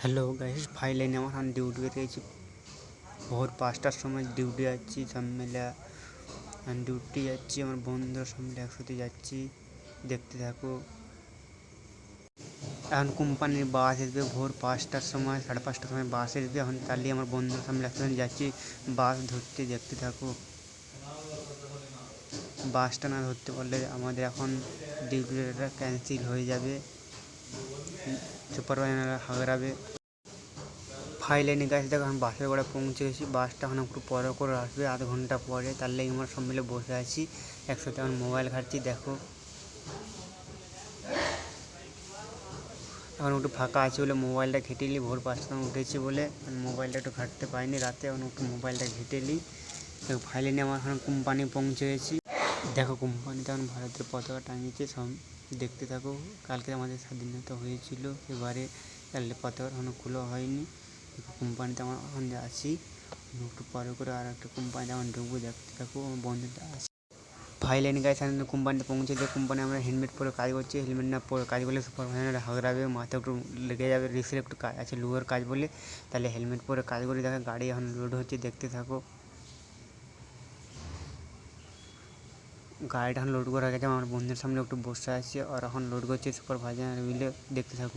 Hello guys, ফাইলাইনে আমার এখন duty বেরিয়েছি। ভোর 5টার সময় ডিউটি যাচ্ছি, সব মিলে ডিউটি যাচ্ছি। আমার বন্ধুরা সব মিলে একসাথে যাচ্ছি, দেখতে থাকো। এখন কোম্পানির বাস আসবে ভোর 5টার সময়, 5:30টার সময় বাস আসবে। এখন তাহলে আমার বন্ধুরা সব মিলে একসাথে যাচ্ছি বাস ধরতে, দেখতে থাকো। বাসটা না ধরতে পারলে আমাদের এখন ডিউটিটা ক্যান্সেল হয়ে যাবে, সুপারভাইজাররা হাগড়াবে। ফাইলাইনে গাছ দেখো, আমি বাসের ঘরে পৌঁছে গেছি। বাসটা এখন একটু পরে করে আসবে, আধ ঘন্টা পরে। তার লেগে আমরা সব মিলে বসে আছি একসাথে। এখন মোবাইল ঘাঁটছি, দেখো। এখন একটু ফাঁকা আছে বলে মোবাইলটা ঘেঁটে নিই। ভোর 5টার সময় উঠেছি বলে মোবাইলটা একটু ঘাঁটতে পারিনি রাতে। এখন একটু মোবাইলটা ঘেঁটে নিই। দেখো ফাইলাইনে আমার এখন কোম্পানি পৌঁছে গেছি। দেখো কোম্পানিতে এখন ভারতের পতাকা টাঙিয়েছে, সব দেখতে থাকো। কালকে আমাদের স্বাধীনতা হয়েছিল, এবারে পতাকা এখনও খোলা হয়নি। কোম্পানিতে আমার এখন আছি, একটু পরে করে আর একটা কোম্পানিতে আমার ঢুকবো, দেখতে থাকো। আমার বন্ধুটা আছে। ফাইলাইন গাইস, আমি কোম্পানিতে পৌঁছে দিয়ে কোম্পানি আমরা হেলমেট পরে কাজ করছি। হেলমেট না পরে কাজ করলে সুপারভাইজার হাগড়াবে, মাথা একটু লেগে যাবে। রিক্সের একটু কাজ আছে, লোহার কাজ বলে, তাহলে হেলমেট পরে কাজ করি। দেখো গাড়ি এখন লোড হচ্ছে, দেখতে থাকো। গাড়িটা এখন লোড করা গেছে, আমার বন্ধুর সামনে একটু বসে আছে আর এখন লোড করছে সুপারভাইজার মিলে, দেখতে থাকুক।